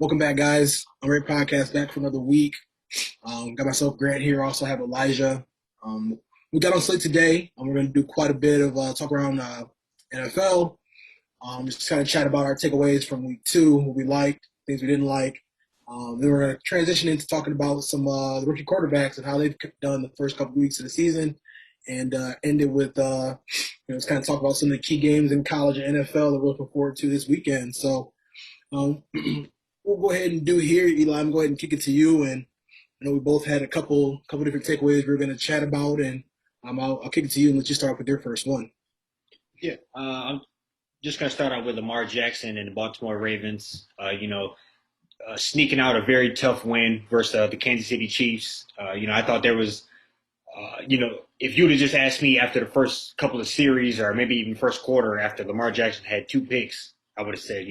Welcome back, guys. Great podcast back for another week. Got myself Grant here. Also have Elijah. Um, we got on slate today. We're going to do quite a bit of talk around NFL. Just kind of chat about our takeaways from week two, what we liked, things we didn't like. Then we're going to transition into talking about some the rookie quarterbacks and how they've done the first couple weeks of the season, and end it with just kind of talk about some of the key games in college and NFL that we're looking forward to this weekend. So. Um, we'll go ahead and do here, Eli. I'm going to go ahead and kick it to you. And I know we both had a couple different takeaways we are going to chat about, and I'll kick it to you and let you start with your first one. Yeah, I'm just going to start out with Lamar Jackson and the Baltimore Ravens. Sneaking out a very tough win versus the Kansas City Chiefs. I thought there was, if you would have just asked me after the first couple of series or maybe even first quarter after Lamar Jackson had two picks, I would have said,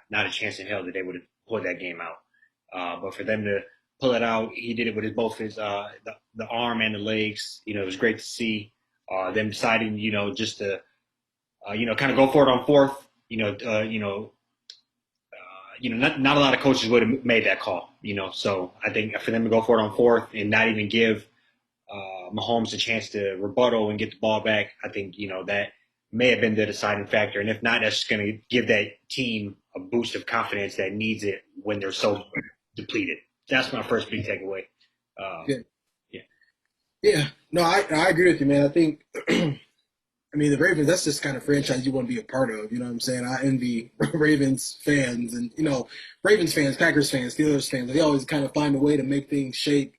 not a chance in hell that they would have pulled that game out. But for them to pull it out, he did it with both his the arm and the legs. It was great to see them deciding, just to kind of go for it on fourth. Not a lot of coaches would have made that call. So I think for them to go for it on fourth and not even give Mahomes a chance to rebuttal and get the ball back, I think that may have been the deciding factor. And if not, that's just going to give that team a boost of confidence that needs it when they're so depleted. That's my first big takeaway. Yeah. Yeah. Yeah. No, I agree with you, man. I think, I mean, the Ravens, that's just kind of franchise you want to be a part of. You know what I'm saying? I envy Ravens fans and, Ravens fans, Packers fans, Steelers fans. They always kind of find a way to make things shake,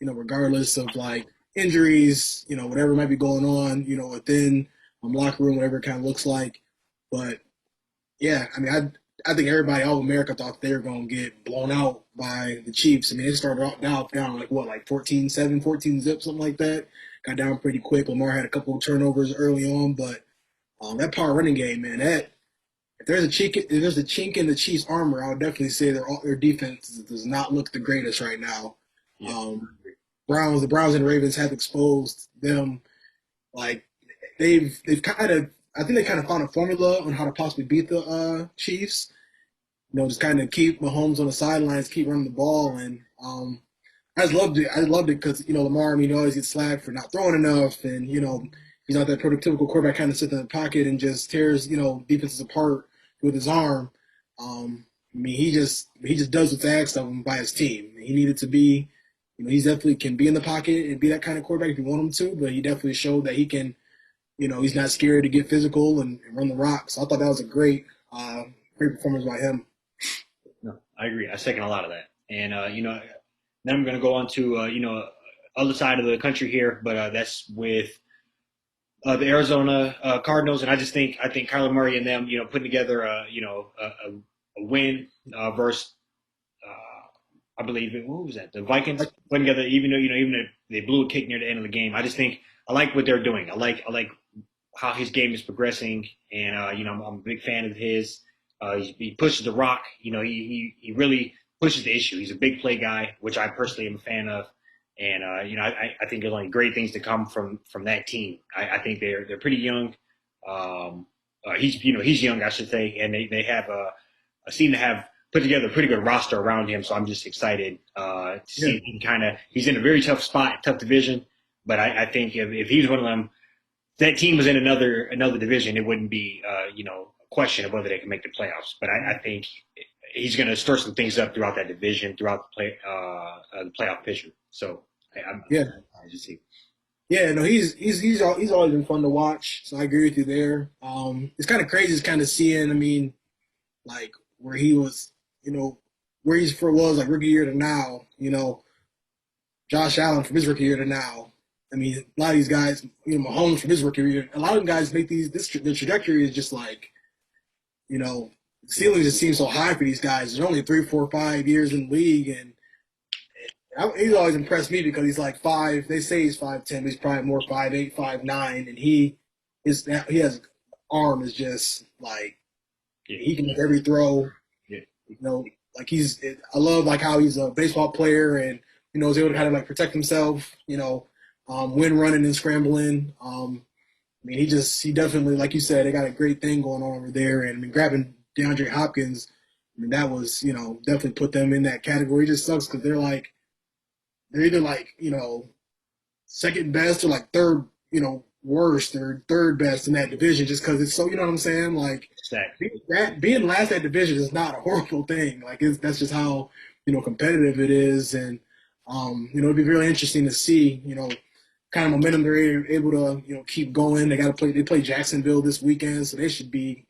regardless of like injuries, whatever might be going on, within locker room, whatever it kind of looks like. But yeah, I mean, I think everybody, all of America, thought they were going to get blown out by the Chiefs. I mean, they started off down like what, like 14-7, 14 zip, something like that. Got down pretty quick. Lamar had a couple of turnovers early on, but that power running game, man, that if there's a chink in the Chiefs' armor, I would definitely say their defense does not look the greatest right now. Yeah. The Browns and Ravens have exposed them. Like they've kind of, I think they kind of found a formula on how to possibly beat the Chiefs. Just kind of keep Mahomes on the sidelines, keep running the ball, and I just loved it. I loved it because Lamar. I mean, he always gets slack for not throwing enough, and he's not that prototypical quarterback. Kind of sits in the pocket and just tears defenses apart with his arm. I mean, he just does what's asked of him by his team. He needed to be, he's definitely can be in the pocket and be that kind of quarterback if you want him to, but he definitely showed that he can. He's not scared to get physical and run the rock. So I thought that was a great performance by him. No, I agree. I second a lot of that. And then I'm going to go on to other side of the country here, but that's with the Arizona Cardinals, and I think Kyler Murray and them, putting together a win versus I believe what was that, the Vikings putting together, even though even if they blew a kick near the end of the game. I just think I like what they're doing. I like how his game is progressing, and I'm a big fan of his. He pushes the rock. He really pushes the issue. He's a big play guy, which I personally am a fan of. And I think there's only great things to come from that team. I think they're pretty young. He's young, I should say, and they have seem to have put together a pretty good roster around him. So I'm just excited to see him he's in a very tough spot, tough division. But I think if he's one of them, that team was in another division, it wouldn't be a question of whether they can make the playoffs. But I think he's going to stir some things up throughout that division, throughout the playoff picture. So I just see. Yeah, no, he's always been fun to watch. So I agree with you there. It's kind of crazy, just kind of seeing. I mean, like where he was, where was like rookie year to now. Josh Allen from his rookie year to now. I mean, a lot of these guys, Mahomes from his rookie year. A lot of them guys make the trajectory is just like, the ceiling just seems so high for these guys. There's only 3, 4, 5 years in the league, and he's always impressed me because he's like five. They say he's 5'10", but he's probably more 5'8", 5'9", and he has arm is just like he can make every throw. Yeah. Like I love like how he's a baseball player and is able to kind of like protect himself. When running and scrambling. I mean, he definitely, like you said, they got a great thing going on over there. And I mean, grabbing DeAndre Hopkins I mean, that was, definitely put them in that category. It just sucks because they're either like, second best or like third, worst or third best in that division just because it's so, you know what I'm saying? Like, Exactly. being last at division is not a horrible thing. Like, that's just how, competitive it is. And, it'd be really interesting to see, kind of momentum they're able to, keep going. They play Jacksonville this weekend, so they should be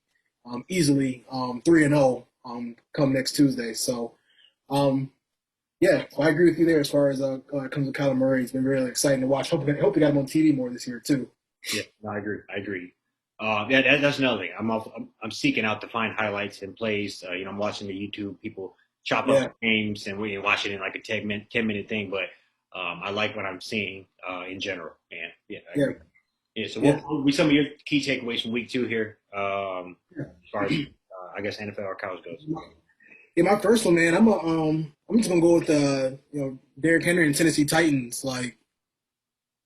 easily 3-0 come next Tuesday. So, um, yeah, so I agree with you there as far as it comes to Kyler Murray. It's been really exciting to watch. Hope they got him on TV more this year too. Yeah, no, I agree. I agree. Yeah, that's another thing. I'm seeking out to find highlights and plays. I'm watching the YouTube people chop up Yeah, the games and we watch it in like a 10-minute thing. But I like what I'm seeing in general. And yeah, I yeah, agree. Yeah. So yeah. what will be some of your key takeaways from week 2 here? As far as I guess NFL or college goes. Yeah, my first one, man. I'm just gonna go with Derrick Henry and Tennessee Titans. Like,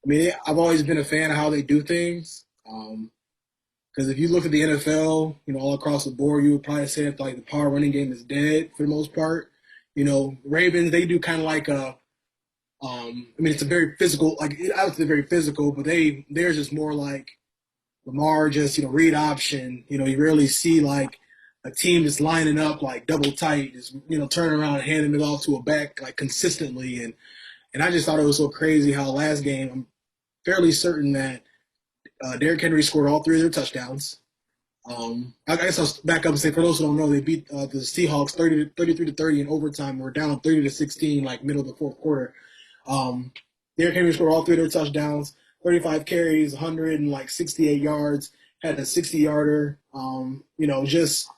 I mean, I've always been a fan of how they do things. Because if you look at the NFL, all across the board, you would probably say that like the power running game is dead for the most part. Ravens they do kind of like I mean, it's a very physical, like obviously very physical, but they're just more like Lamar, just read option. You rarely see like a team just lining up like double tight, just turning around and handing it off to a back like consistently. And I just thought it was so crazy how last game I'm fairly certain that Derrick Henry scored all three of their touchdowns. I guess I'll back up and say for those who don't know, they beat the Seahawks 33-30 in overtime. We're down 30-16 like middle of the fourth quarter. Um, Derrick Henry scored all three of their touchdowns, 35 carries, 168 yards, had a 60-yarder. Just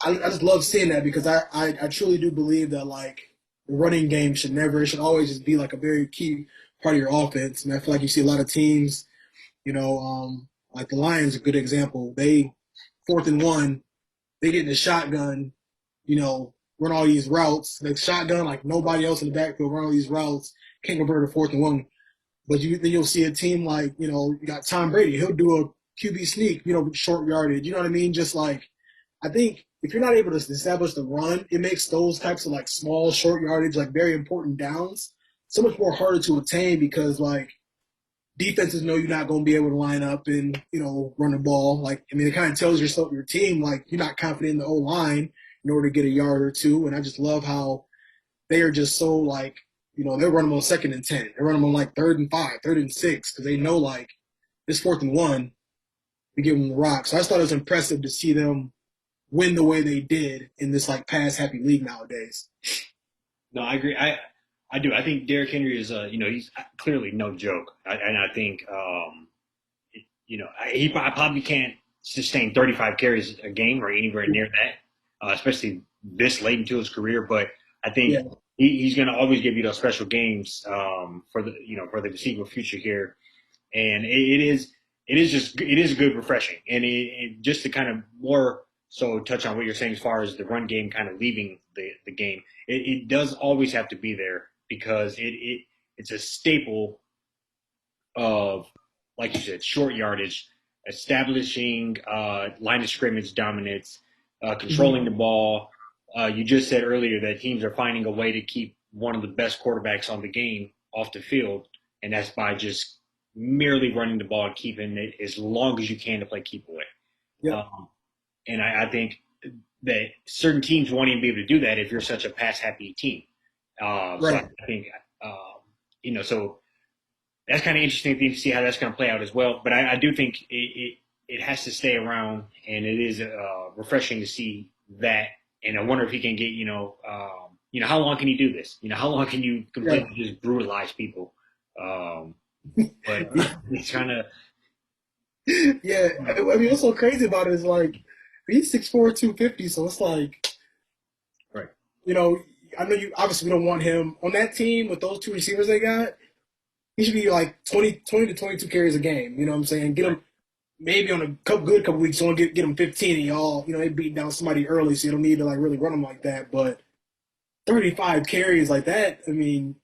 I just love seeing that because I truly do believe that like the running game it should always just be like a very key part of your offense. And I feel like you see a lot of teams, like the Lions, a good example. They 4th and 1, they get in the shotgun, run all these routes. They shotgun like nobody else in the backfield, run all these routes, can't convert a 4th and 1. But then you'll see a team like, you got Tom Brady. He'll do a QB sneak, short yardage. You know what I mean? Just like, I think if you're not able to establish the run, it makes those types of like small, short yardage, like very important downs, so much more harder to attain because like defenses know you're not going to be able to line up and, run the ball. Like, I mean, it kind of tells your team, like, you're not confident in the O line in order to get a yard or two. And I just love how they are just so like, they're running on 2nd and 10. They run them on like 3rd and 5, 3rd and 6, because they know like this 4th and 1, we give them the rock. So I just thought it was impressive to see them win the way they did in this like pass happy league nowadays. No, I agree. I do. I think Derrick Henry is he's clearly no joke. And I think I probably can't sustain 35 carries a game or anywhere near that, especially this late into his career. But I think Yeah, he's going to always give you those special games for the foreseeable future here, and it is good refreshing, and just to kind of more so touch on what you're saying as far as the run game kind of leaving the game. It does always have to be there because it's a staple of, like you said, short yardage, establishing line of scrimmage dominance, controlling the ball. You just said earlier that teams are finding a way to keep one of the best quarterbacks on the game off the field, and that's by just merely running the ball and keeping it as long as you can to play keep away. yeah, Um, and I think that certain teams won't even be able to do that if you're such a pass happy team. So right. I think, so that's kind of interesting to see how that's going to play out as well. But I do think it has to stay around, and it is refreshing to see that. And I wonder if he can get, how long can he do this? How long can you Yeah. completely just brutalize people? Um, but it's kind of Yeah, I mean, what's so crazy about it is like he's 6'4", 250, so it's like, right. you know, I know you obviously we don't want him on that team with those two receivers they got. He should be like 20 to 22 carries a game. You know what I'm saying? Get Right. him maybe on a couple weeks, you want to get him 15 and y'all, they beat down somebody early, so you don't need to like really run them like that. But 35 carries like that, I mean,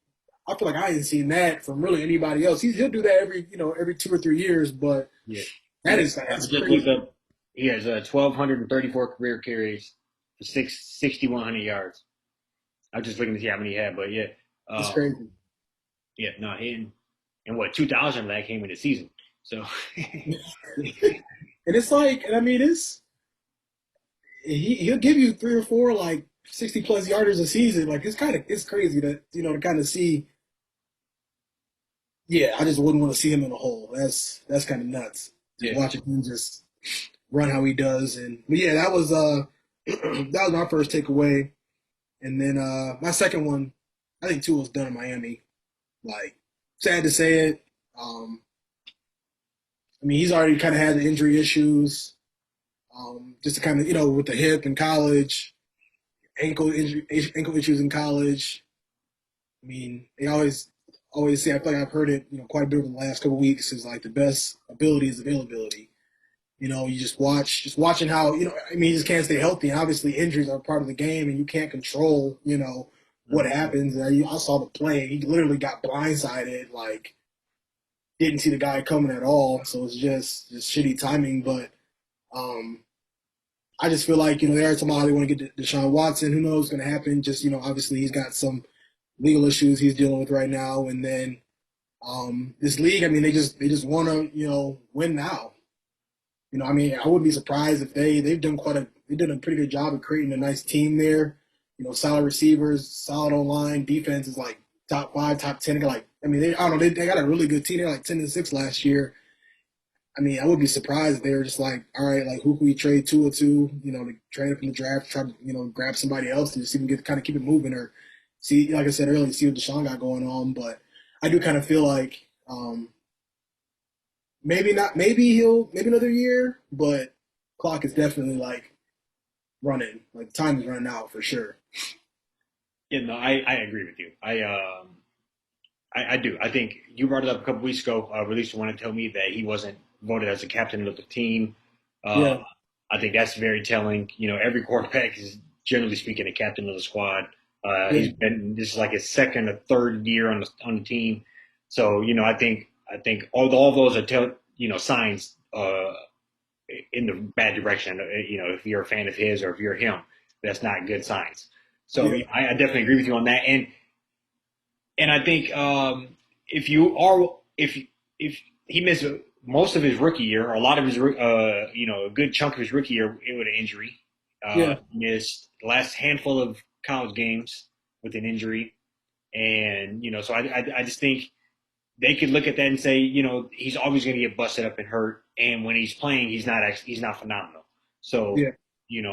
I feel like I ain't seen that from really anybody else. He'll do that every 2 or 3 years, but Yeah. that Yeah. is I that's just looked crazy. up. He has 1,234 career carries, for 6,100 yards. I was just looking to see how many he had, but yeah, It's uh, crazy. yeah, no, and what 2,000 of that came in the season. So And it's like, and I mean, he'll give you three or four like 60+ yarders a season. Like it's crazy to to kind of see. Yeah, I just wouldn't want to see him in a hole. That's kind of nuts. Just yeah, watching him just run how he does. And but yeah, that was that was my first takeaway. And then my second one, I think Tua was done in Miami. Like, sad to say it. Um, I mean, he's already kind of had the injury issues. Just to kind of with the hip in college, ankle issues in college. I mean, they always say, I feel like I've heard it quite a bit over the last couple of weeks, is like the best ability is availability. You just watching how I mean, you just can't stay healthy, and obviously injuries are part of the game, and you can't control what mhm. happens. And I saw the play; he literally got blindsided, like didn't see the guy coming at all. So it's just shitty timing. But um, I just feel like they are somehow they want to get Deshaun Watson. Who knows what's going to happen? Just obviously he's got some legal issues he's dealing with right now, and then this league. I mean, they just want to win now. I mean, I wouldn't be surprised if they've done a pretty good job of creating a nice team there. Solid receivers, solid online defense is like top five, top 10. Like, I mean, I don't know, they got a really good team. They're like 10-6 last year. I mean, I would be surprised if they were just like, all right, like who can we trade Tua to? To trade up in the draft, try to grab somebody else to just even get kind of keep it moving, or see, like I said earlier, see what Deshaun got going on. But I do kind of feel like maybe not. Maybe another year, but clock is definitely like running. Like time is running out for sure. Yeah, no, I agree with you. I do. I think you brought it up a couple weeks ago. Release wanted to tell me that he wasn't voted as a captain of the team. Uh, Yeah, I think that's very telling. Every quarterback is generally speaking a captain of the squad. yeah, He's been this is like his second or third year on the team. So I think all those are signs in the bad direction. If you're a fan of his or if you're him, that's not good signs. So yeah, yeah, I definitely agree with you on that. And I think if he missed most of his rookie year, or a lot of his a good chunk of his rookie year with an injury, yeah, missed the last handful of college games with an injury, and so I just think they could look at that and say he's always going to get busted up and hurt, and when he's playing he's not phenomenal. So yeah,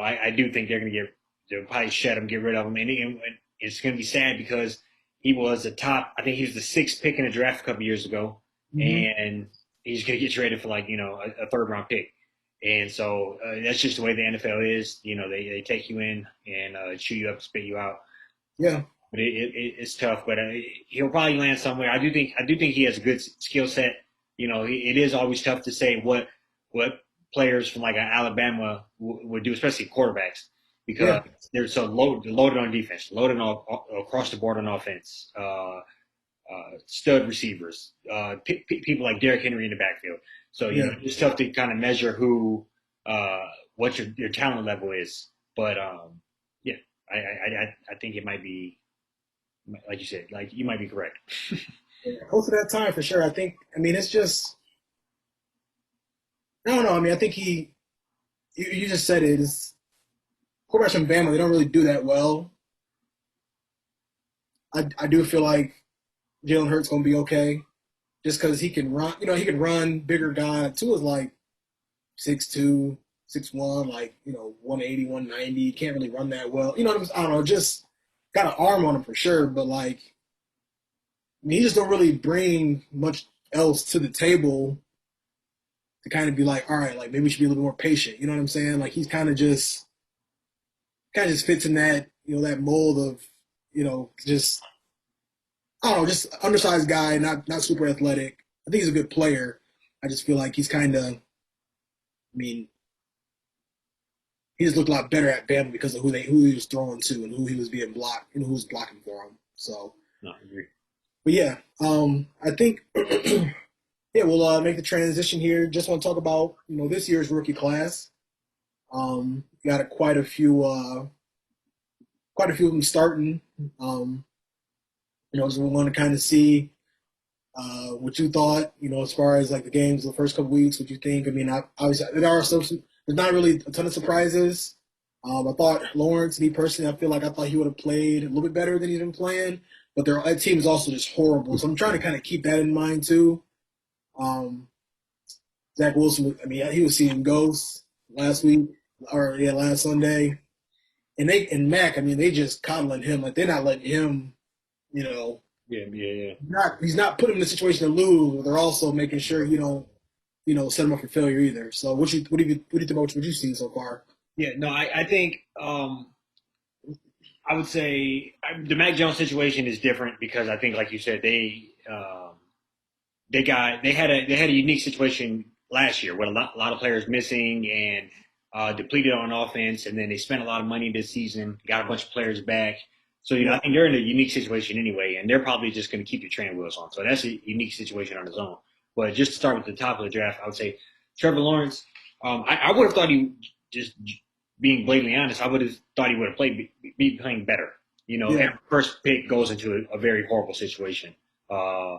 I do think they'll probably shed him, get rid of him, and it's going to be sad because he was I think he was the sixth pick in the draft a couple years ago, hmm and he's going to get traded for like a third round pick. And so that's just the way the NFL is. They take you in and chew you up, spit you out. yeah, But it's tough. But he'll probably land somewhere. I do think he has a good skill set. It is always tough to say what players from like Alabama would do, especially quarterbacks, because yeah, they're so loaded on defense, loaded across the board on offense. Stud receivers, people like Derrick Henry in the backfield. So yeah. it's tough to kind of measure uh, what your talent level is. But yeah, I think it might be like you said, like you might be correct. Most of that time for sure. I think. I mean, it's just. I don't know. I mean, I think You just said it. It's quarterbacks from Bama. They don't really do that well. I do feel like Jalen Hurts gonna be okay, just because he can run. He can run. Bigger guy. Tua's like 6'2", 6'1", like 180, 190. Can't really run that well. I don't know. Just got an arm on him for sure, but like I mean, he just don't really bring much else to the table to kind of be like, all right, like maybe we should be a little more patient. You know what I'm saying? Like he's kind of just fits in that that mold of just I don't know, just undersized guy, not super athletic. I think he's a good player. I just feel like he's kind of. I mean, he just looked a lot better at Bama because of who he was throwing to and who he was being blocked and who was blocking for him. So, No, I agree. but yeah, I think yeah, we'll make the transition here. Just want to talk about this year's rookie class. Got quite a few. quite a few of them starting. Um, so we want to kind of see what you thought, as far as like the games, the first couple weeks, what you think. I mean, obviously there are there's not really a ton of surprises. I thought Lawrence, me personally, I thought he would have played a little bit better than he's been playing, but that team is also just horrible. So I'm trying to kind of keep that in mind too. Um, Zach Wilson, I mean, he was seeing ghosts last week, or yeah, last Sunday, and Mac, I mean, they just coddling him, like they're not letting him, you know, Yeah, yeah, yeah. he's not putting him in a situation to lose. But they're also making sure you don't, set him up for failure either. So what do you think about what you've seen so far? Yeah, no, I think I would say the Mac Jones situation is different because I think, like you said, they had a unique situation last year with a lot of players missing and depleted on offense, and then they spent a lot of money this season, got a bunch of players back. So I Yeah, think they're in a unique situation anyway, and they're probably just going to keep the training wheels on. So that's a unique situation on its own. But just to start with the top of the draft, I would say Trevor Lawrence. I would have thought he just being blatantly honest, I would have thought he would have be playing better. yeah, Every first pick goes into a very horrible situation. Uh,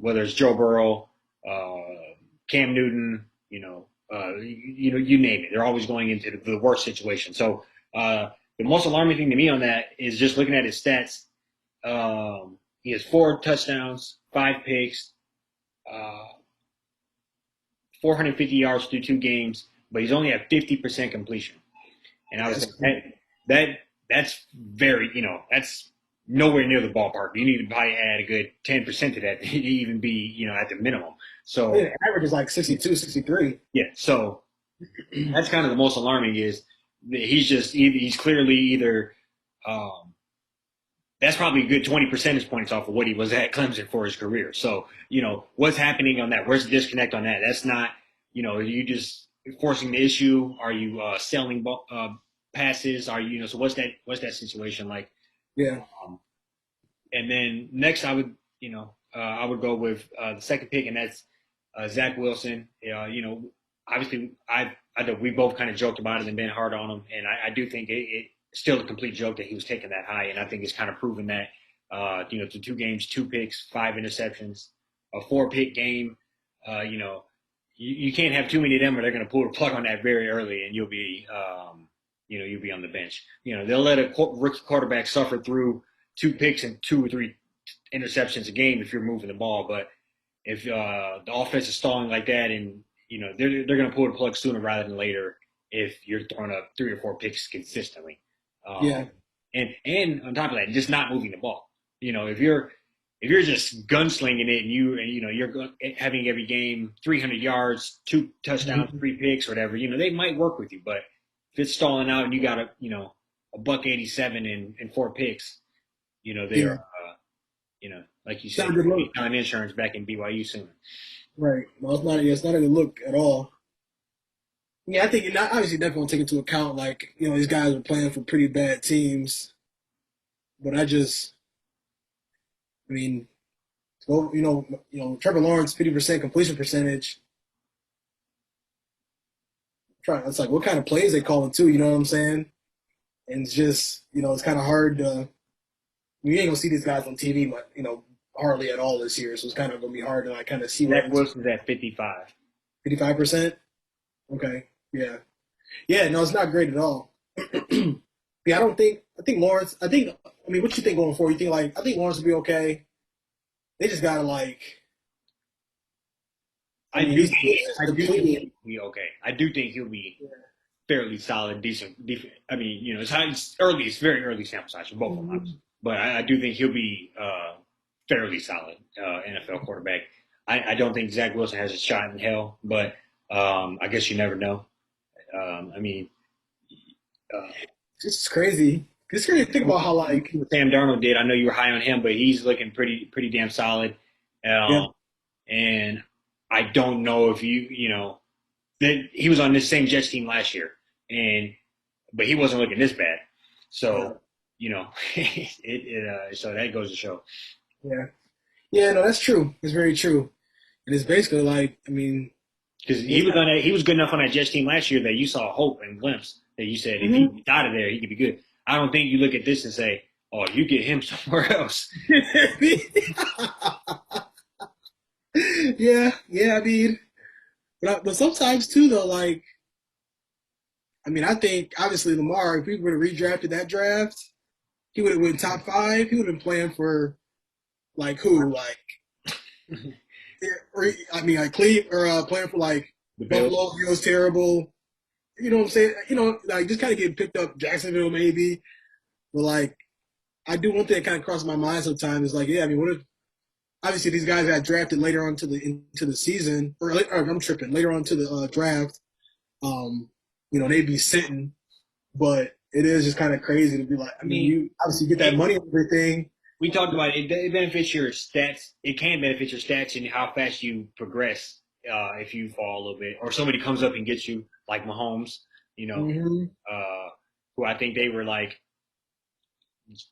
whether it's Joe Burrow, Cam Newton, you name it. They're always going into the worst situation. So the most alarming thing to me on that is just looking at his stats. He has 4 touchdowns, 5 picks, uh, 450 yards through 2 games, but he's only at 50% completion. And I was that's saying that that's very, that's nowhere near the ballpark. You need to probably add a good 10% to that to even be, at the minimum. yeah, So the average is like 62, 63. yeah, so that's kind of the most alarming is that he's clearly either um, that's probably a good 20 percentage points off of what he was at Clemson for his career. So what's happening on that? Where's the disconnect on that? That's not are you just forcing the issue? Are you selling passes? Are you so what's that situation like? Yeah, Um, and then next, I would go with the second pick, and that's Zach Wilson. Obviously, I know we both kind of joked about it and been hard on him, and I do think it's still a complete joke that he was taken that high, and I think it's kind of proven that. To 2 games, 2 picks, 5 interceptions, a 4 pick game. You can't have too many of them, or they're going to pull the plug on that very early, and you'll be on the bench. They'll let a rookie quarterback suffer through 2 picks and 2 or 3 interceptions a game if you're moving the ball. But if the offense is stalling like that, and they're going to pull the plug sooner rather than later if you're throwing up 3 or 4 picks consistently. Um, yeah, and on top of that, just not moving the ball. If you're just gunslinging it and you're having every game 300 yards, 2 touchdowns, Mhm. 3 picks, whatever, they might work with you. But if it's stalling out and you got a buck 87 and 4 picks, they are Yeah. like you It's not said, a good look. on insurance back in BYU soon. Right. No, it's not. Yeah, it's not a good look at all. Yeah, I think obviously definitely want to take into account like these guys are playing for pretty bad teams, but I mean, so Trevor Lawrence 50% completion percentage. It's like what kind of plays they calling too. You know what I'm saying? And it's just it's kind of hard to. You ain't gonna see these guys on TV, but hardly at all this year. So it's kind of gonna be hard to like kind of see what Zach Wilson's at 55. 55%. Okay, yeah, yeah. No, it's not great at all. Yeah, I don't think. I think Lawrence. I mean, what you think going forward? You think like I think Lawrence will be okay. They just gotta like. I I mean, do he's think I do think depleted. he'll be okay. I do think he'll be fairly solid, decent. I mean, it's early. It's very early sample size for both of them, obviously. But I do think he'll be fairly solid NFL quarterback. I don't think Zach Wilson has a shot in hell, but I guess you never know. I mean, uh, It's crazy. It's crazy to think about how like what Sam Darnold did. I know you were high on him, but he's looking pretty damn solid. yeah Um, and I don't know if that he was on this same Jets team last year, but he wasn't looking this bad. yeah So so that goes to show. yeah yeah no that's true. It's very true. And it's basically like I mean Because it's he was good enough on that Jets team last year that you saw hope and glimpse that you said if he Mhm. gets out of there, he could be good. I don't think you look at this and say, "Oh, you get him somewhere else." Yeah. I mean, but sometimes too, though, like I mean, I think obviously Lamar, if we would have redrafted that draft, he would have went top five. He would have been playing for like who, like or, I mean, like Cleve or playing for like The Bills. Buffalo. He was terrible. You know what I'm saying? You know, like just kind of getting picked up Jacksonville maybe. But like, I do one thing that kind of crosses my mind sometimes is like, yeah, I mean, what if obviously these guys got drafted later on to the into the season, or I'm tripping later on to the draft. Um, you know, they'd be sitting, but it is just kind of crazy to be like, I I mean, mean, you obviously get that it, money and everything. we talked about it. It benefits your stats. It can benefit your stats and how fast you progress if you fall a little bit, or somebody comes up and gets you, like Mahomes. You know, Mm-hmm. uh, who I think they were like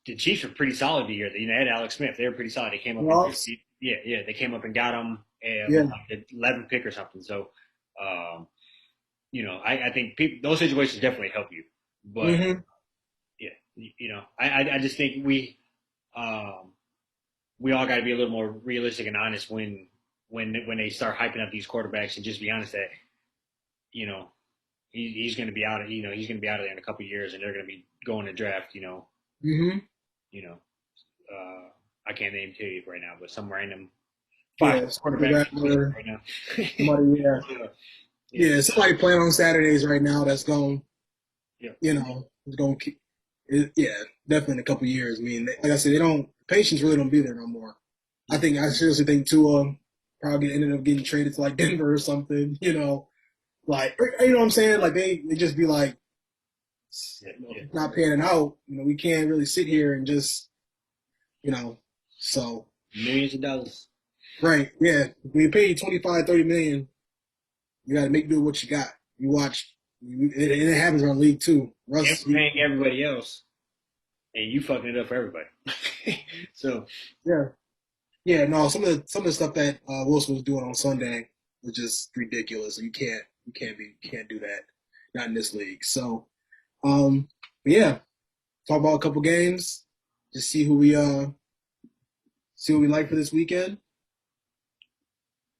the Chiefs were pretty solid the year. You know, they had Alex Smith. They were pretty solid. They came up and Loss, yeah, they came up and got him with yeah. like the 11th pick or something. So, um, you know, I think those situations definitely help you. But Mm-hmm. yeah, you know, I just think um, we all got to be a little more realistic and honest when they start hyping up these quarterbacks and just be honest that you know he's going to be out. You know, he's going to be out of there in a couple of years, and they're going to be going to draft. Mm-hmm. You know, I can't name to you right now, but some random five Yeah, somebody quarterback that were right now. somebody, yeah. Yeah, Yeah, somebody playing on Saturdays right now that's going, yeah, you know, is going to keep, yeah, definitely in a couple of years. I mean, like I said, they don't, patience really don't be there no more. I yeah. think, I seriously think Tua probably ended up getting traded to like Denver or something, you know, like, you know what I'm saying? Like they just be like, Yeah, you know, yeah. not panning out. You know, we can't really sit here and just, you know, so, Millions of dollars. right. Yeah. When you pay you 25, 30 million, you got to make do with what you got. You watch, it happens around the league too. And Russ, we're paying everybody else, and you fucking it up for everybody. So yeah. Yeah, no, some of the stuff that Wilson was doing on Sunday was just ridiculous. You can't do that. Not in this league. So but yeah, talk about a couple games. Just see what we like for this weekend.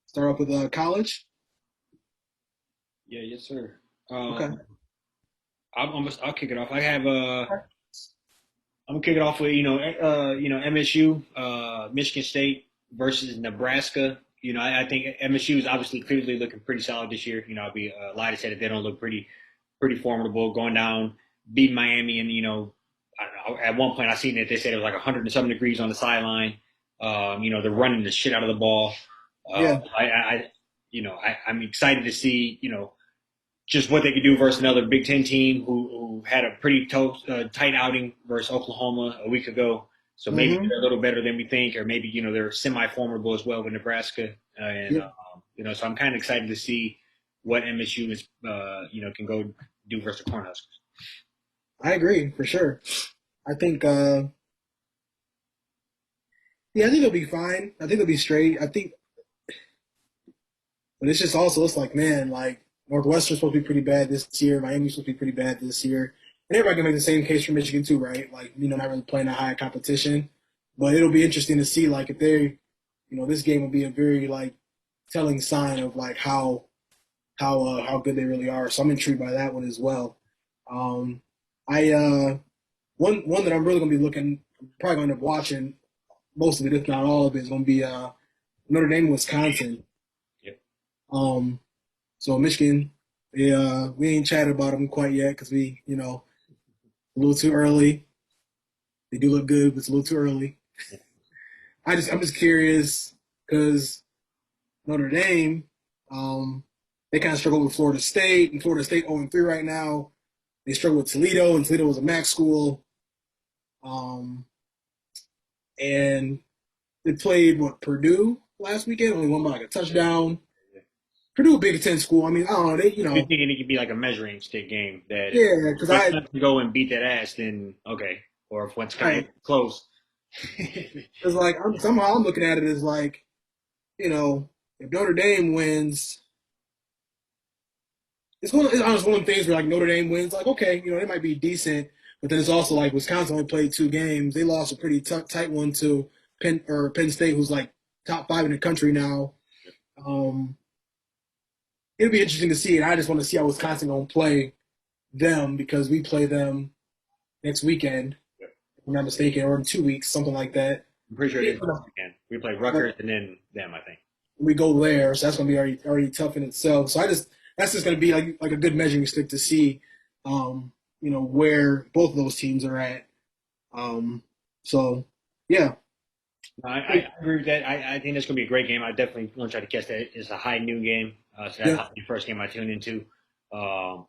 Start off with college. yeah, yes, sir. Okay. I'll kick it off. I'm gonna kick it off with MSU, Michigan State versus Nebraska. You know, I think MSU is obviously clearly looking pretty solid this year. You know, I'd be lie to say that they don't look pretty formidable going down, beat Miami, and I don't know, at one point I seen that they said it was like 100 and some degrees on the sideline. You know, they're running the shit out of the ball. Yeah. I'm excited to see just what they could do versus another Big Ten team who had a pretty tight outing versus Oklahoma a week ago. So maybe Mm-hmm. they're a little better than we think, or maybe they're semi-formidable as well with Nebraska. Yeah. So I'm kind of excited to see what MSU is can go do versus the Cornhuskers. I agree for sure. I think yeah, I think they'll be fine. I think they'll be straight. I think but it's just also it's like, man, like Northwestern's supposed to be pretty bad this year. Miami's supposed to be pretty bad this year. And everybody can make the same case for Michigan too, right? Like, not really playing that high competition. But it'll be interesting to see like if they this game will be a very like telling sign of like how good they really are. So I'm intrigued by that one as well. Um I one that I'm really gonna be looking probably gonna end up watching most of it, if not all of it, is gonna be Notre Dame, Wisconsin. Yep. Um So Michigan, we ain't chatted about them quite yet because a little too early. They do look good, but it's a little too early. I'm just curious because Notre Dame, um, they kind of struggle with Florida State, and Florida State 0-3 right now. They struggle with Toledo, and Toledo was a MAC school. Um, and they played Purdue last weekend, only won by like a touchdown. Purdue, a Big Ten school. I mean, I don't know. If you're thinking it could be like a measuring stick game, that if Yeah, because Wisconsin go and beat that ass, then okay. Or if Wisconsin I, close, because like somehow I'm looking at it as like if Notre Dame wins, it's one of the things where like Notre Dame wins, like okay, they might be decent, But then it's also like Wisconsin only played 2 games. They lost a pretty tight one to Penn State, who's like top 5 in the country now. Um, it'll be interesting to see, and I just want to see how Wisconsin gonna play them because we play them next weekend, if I'm not mistaken, or in 2 weeks, something like that. I'm pretty sure it Yeah, is this weekend. We play Rutgers and then them, I think. we go there, so that's gonna be already tough in itself. So that's just gonna be like a good measuring stick to see, where both of those teams are at. Um, so yeah, No, I agree with that. I think that's going to be a great game. I definitely want to try to catch that. It's a high noon game, so that's yeah, the first game I tune into. Um,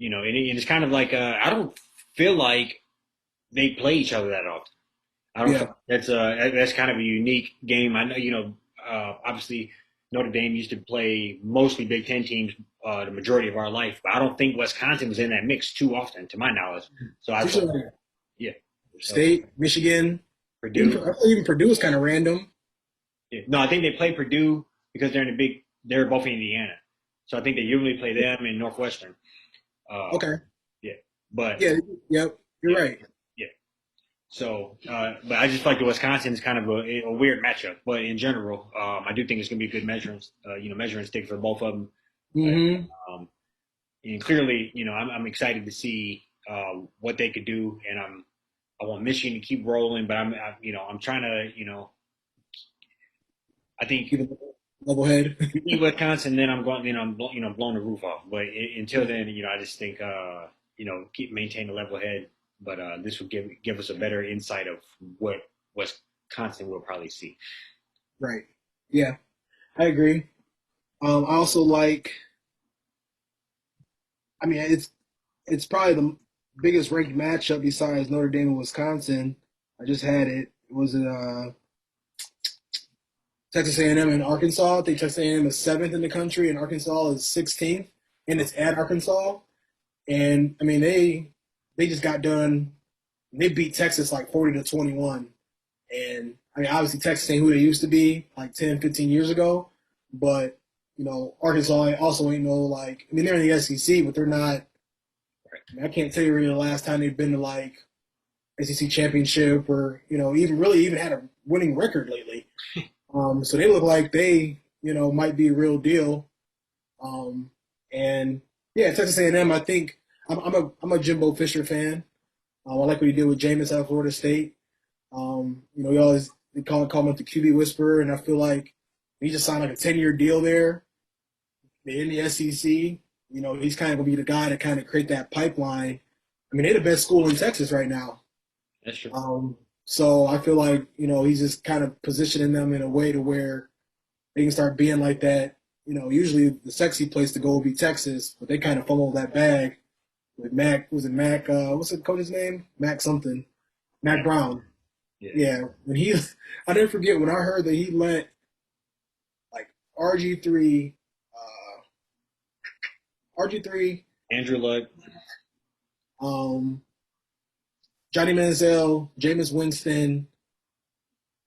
and it's kind of like I don't feel like they play each other that often. I don't. yeah, Feel that's kind of a unique game. I know obviously Notre Dame used to play mostly Big Ten teams the majority of our life, but I don't think Wisconsin was in that mix too often, to my knowledge. So I it's thought, usually like yeah, so State, Michigan, Purdue. even Purdue is kind of random. Yeah. No, I think they play Purdue because they're in the big. They're both in Indiana, so I think they usually play them in Northwestern. Okay, Yeah, but yeah, yep, you're yeah, right. yeah. So, but I just feel like the Wisconsin is kind of a weird matchup. But in general, I do think it's going to be a good measuring stick for both of them. Hmm. Um, and clearly, I'm excited to see what they could do, and I want Michigan to keep rolling, but I'm trying to, I think Keep a level head. we beat Wisconsin, then I'm going, blowing the roof off. But until Yeah, then, I just think, keep maintain a level head. But this will give us a better insight of what Wisconsin will probably see. right. Yeah, I agree. I also like. I mean, it's probably the biggest ranked matchup besides Notre Dame and Wisconsin. I just had it. Was it Texas A&M and M and Arkansas? I think Texas A&M is seventh in the country, and Arkansas is 16th, and it's at Arkansas. And I mean, they just got done. They beat Texas like 40-21, and I mean, obviously Texas ain't who they used to be like 10, 15 years ago, but Arkansas also ain't no like. I mean, they're in the SEC, but they're not. I mean, I can't tell you really the last time they've been to like SEC championship or even had a winning record lately. So they look like they might be a real deal. Um, and yeah, Texas A&M. I think I'm a Jimbo Fisher fan. I like what he did with Jameis out of Florida State. He always they call him the QB whisperer, and I feel like he just signed like a 10-year deal there. They're in the SEC. He's kind of gonna be the guy to kind of create that pipeline. I mean, they're the best school in Texas right now. That's true. So I feel like he's just kind of positioning them in a way to where they can start being like that. Usually the sexy place to go would be Texas, but they kind of fumbled that bag with Mac. Was it Mac? What's the coach's name? Mac something. Mac Brown. Yeah. Yeah. When he, I never forget when I heard that he let like RG3, RG3, Andrew Luck. um, Johnny Manziel, Jameis Winston,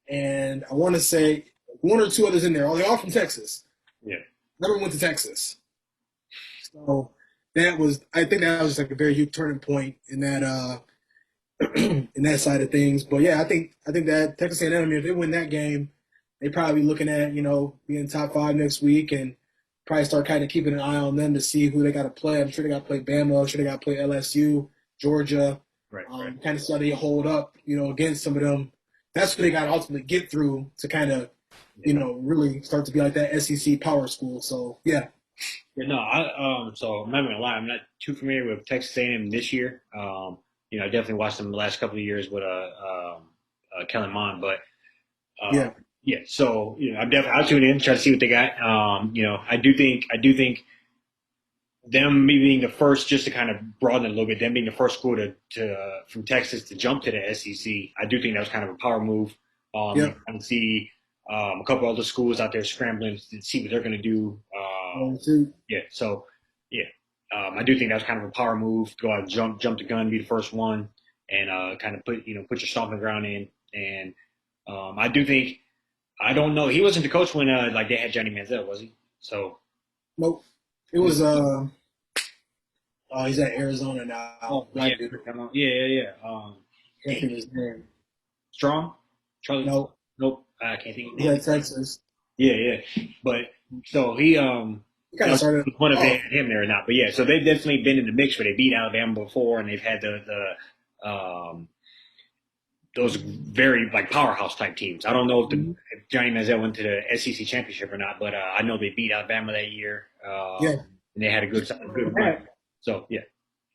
and I want to say one or two others in there. They're all from Texas. Yeah. Never went to Texas. So I think that was just like a very huge turning point in that in that side of things. But yeah, I think that Texas A&M, if they win that game, they probably be looking at being top 5 next week and probably start kind of keeping an eye on them to see who they got to play. I'm sure they got to play Bama. I'm sure they got to play LSU, Georgia. Right. Kind of see how they hold up, against some of them. That's what they got to ultimately get through to kind of, really start to be like that SEC power school. So yeah. Yeah, no, so I'm not gonna lie, I'm not too familiar with Texas A&M this year. I definitely watched them the last couple of years with Kellen Mond, but uh, Yeah. yeah. So I'll tune in, try to see what they got. I do think them being the first, just to kind of broaden it a little bit, them being the first school to from Texas to jump to the SEC, I do think that was kind of a power move. Yeah. I can see a couple other schools out there scrambling to see what they're going to do. Yeah, so yeah, I do think that was kind of a power move to go out and jump the gun, be the first one, and kind of put your stomping ground in. And I do think I don't know he wasn't the coach when like they had Johnny Manziel, was he? So Nope. It was Oh, he's at Arizona now. Oh yeah, Black dude. yeah. Can't think of his name. Strong, Charlie. No, Nope, I can't think of he's his name. at Texas. Yeah. But so he He kind that of was started the point of they off. had him there or not. But yeah, so they've definitely been in the mix where they beat Alabama before, and they've had the those very like powerhouse type teams. I don't know Mhm. if Johnny Manziel went to the SEC championship or not, but I know they beat Alabama that year, Yeah, and they had a good run. So yeah,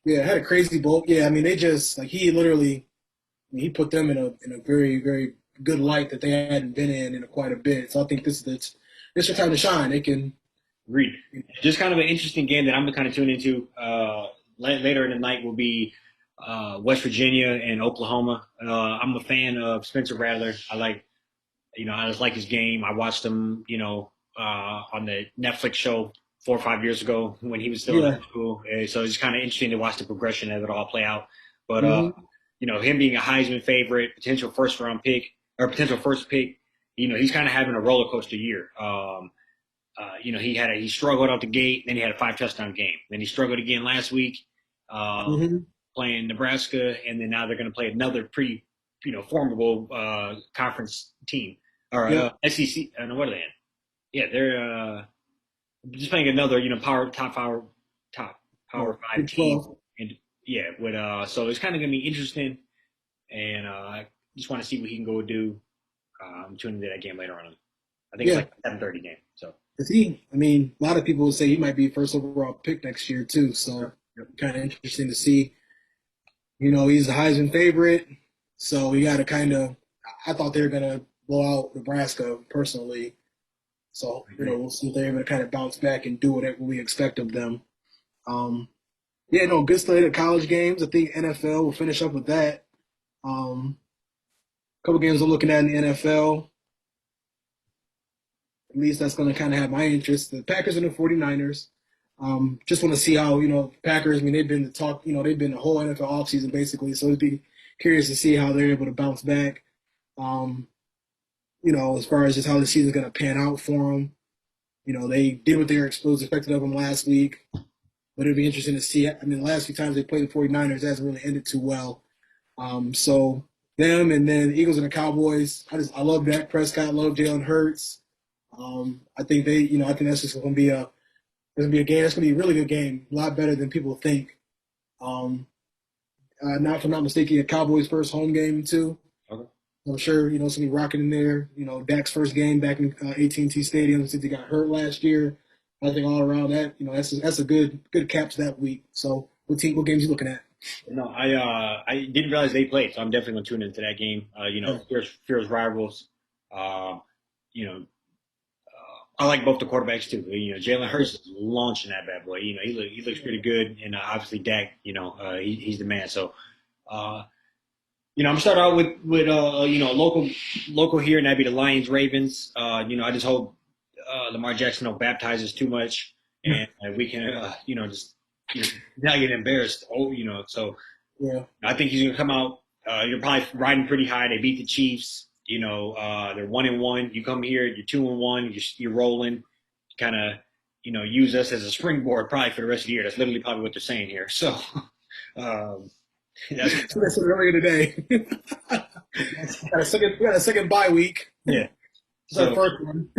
yeah, had a crazy bowl. Yeah, I mean, they just like he literally he put them in a very very good light that they hadn't been in quite a bit. So I think this is their time to shine. They can. agreed. Just kind of an interesting game that I'm kind of tuned into. Later in the night will be West Virginia and Oklahoma. I'm a fan of Spencer Rattler. I just like his game. I watched him, on the Netflix show 4 or 5 years ago when he was still in Yeah. high school. So it's kind of interesting to watch the progression of it all play out. But Hmm. him being a Heisman favorite, potential first round pick or potential first pick, he's kind of having a roller coaster year. He struggled out the gate, then he had a 5 touchdown game. Then he struggled again last week, uh, Hmm. playing Nebraska, and then now they're going to play another pretty, formidable conference team or Yep. SEC. I don't know what are they in. Yeah, they're just playing another, top Yeah. power five Big team, 12. and yeah, with so it's kind of going to be interesting, and I just want to see what he can go do. I'm tuning into that game later on. I think it's Yeah. like a 7:30 game. So. 'Cause I mean, a lot of people would say he might be first overall pick next year too. So kind of interesting to see. He's a Heisman favorite, so we got to kind of. I thought they were gonna blow out Nebraska personally. So Agreed. we'll see if they're able to kind of bounce back and do what we expect of them. Um, yeah, no, good slate of college games. I think NFL will finish up with that. A couple games I'm looking at in the NFL. At least that's going to kind of have my interest. The Packers and the 49ers. Just want to see how, Packers, I mean, they've been the talk, they've been the whole NFL offseason basically. So it'd be curious to see how they're able to bounce back, um, as far as just how the season's going to pan out for them. They did what they were expected of them last week, but it'd be interesting to see. I mean, the last few times they played the 49ers, it hasn't really ended too well. So them and then the Eagles and the Cowboys. I love Dak Prescott, love Jalen Hurts. I think I think that's just going to be a game. That's going to be a really good game, a lot better than people think. Um, Not if I'm not mistaken, a Cowboys' first home game too. Okay. I'm sure it's going to be rocking in there. Dak's first game back in AT&T Stadium since he got hurt last year. I think all around that, that's a good cap to that week. So, what games you looking at? No, I didn't realize they played, so I'm definitely going to tune into that game. Yeah. Fierce rivals. Uh, you know, I like both the quarterbacks too. Jalen Hurts is launching that bad boy. He looks pretty good, and obviously Dak. He's the man. So, uh, I'm gonna start out with local here, and that'd be the Lions Ravens. I just hope Lamar Jackson don't baptize us too much, and we can just not get embarrassed. So Yeah. I think he's gonna come out. You're probably riding pretty high. They beat the Chiefs. They're 1-1. You come here, you're 2-1. You're rolling. Kind of, use us as a springboard probably for the rest of the year. That's literally probably what they're saying here. So, um, that's So that's earlier today. We got a second bye week. yeah. It's our So first one.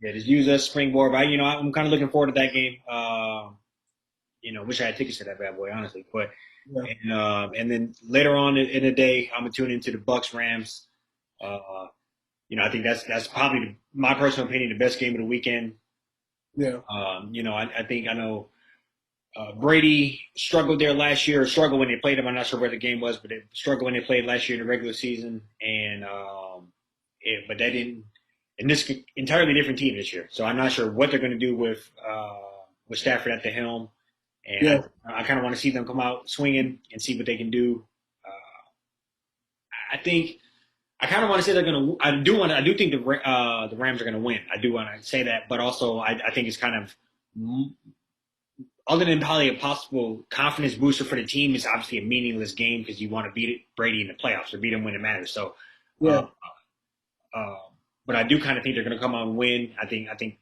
yeah, just use us as springboard. But I'm kind of looking forward to that game. Wish I had tickets to that bad boy, honestly. But Yeah. and then later on in the day, I'm gonna tune into the Bucks Rams. Uh, I think that's probably my personal opinion the best game of the weekend. Yeah. I think I know Brady struggled there last year, or struggled when they played him. I'm not sure where the game was, but they struggled when they played last year in the regular season, and but that didn't. And this entirely different team this year, so I'm not sure what they're going to do with Stafford at the helm, and Yeah. I kind of want to see them come out swinging and see what they can do. I think I kind of want to say they're going to. I do think the Rams are going to win. I do want to say that, but also I think it's kind of other than probably a possible confidence booster for the team. It's obviously a meaningless game because you want to beat Brady in the playoffs or beat him when it matters. So, uh, Yeah. uh, but I do kind of think they're going to come out and win. I think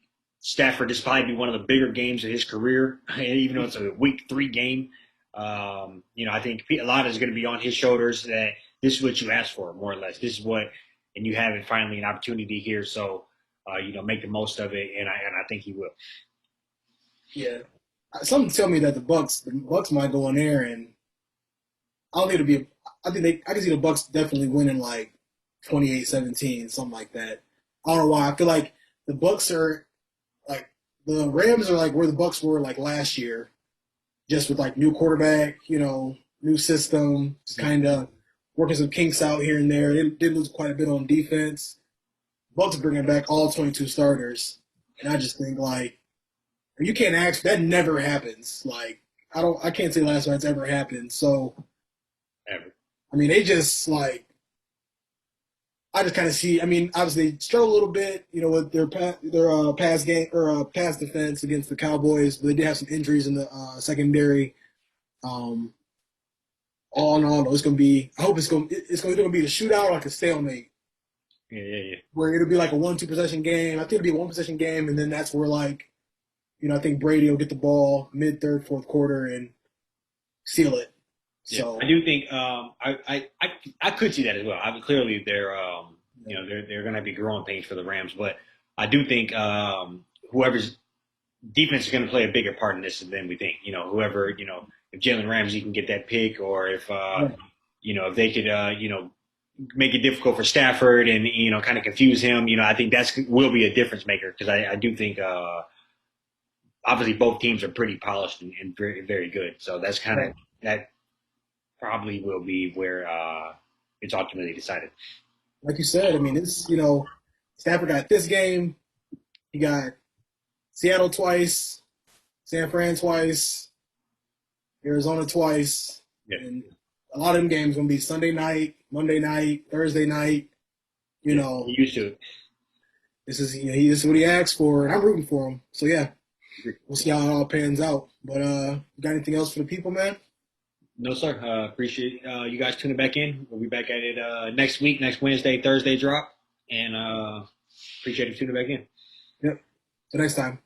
Stafford, this probably be one of the bigger games of his career, even though it's a week 3 game. I think a lot is going to be on his shoulders. That this is what you asked for, more or less. This is what, and you have it finally an opportunity here. So, make the most of it, and I think he will. Yeah. Something tell me that the Bucks might go in there, and I don't think it'll be. I can see the Bucks definitely winning like 28-17, something like that. I don't know why. I feel like the Bucks are like the Rams are like where the Bucks were like last year, just with like new quarterback, new system, just kind of working some kinks out here and there. They did lose quite a bit on defense. Bucks bringing back all 22 starters, and I just think like you can't ask that never happens. Like I can't say last time it's ever happened. So Ever. I mean they just like I just kind of see. I mean, obviously they struggle a little bit, with their pass game or pass defense against the Cowboys, but they did have some injuries in the secondary. Um, all in all, though, it's gonna be. I hope it's gonna be a shootout, like a stalemate, Yeah, yeah, yeah. where it'll be like a 1-2 possession game. I think it'll be a 1 possession game, and then that's where like, I think Brady will get the ball mid third, fourth quarter and seal it. Yeah, So I do think I could see that as well. I mean, clearly they're going to be growing pains for the Rams, but I do think whoever's defense is going to play a bigger part in this than we think. Whoever if Jalen Ramsey can get that pick, or if yeah, if they could make it difficult for Stafford and kind of confuse him. I think that's will be a difference maker because I do think obviously both teams are pretty polished and very very good. So that's kind of right. that probably will be where it's ultimately decided. Like you said, I mean, Stafford got this game. He got Seattle twice, San Fran twice, Arizona twice, Yeah, and a lot of them games gonna be Sunday night, Monday night, Thursday night. You yeah, know, you used to. this is what he asked for, and I'm rooting for him. So yeah, we'll see how it all pans out. But you got anything else for the people, man? No, sir. Appreciate you guys tuning back in. We'll be back at it next week, next Wednesday, Thursday drop, and appreciate you tuning back in. Yep. Till next time.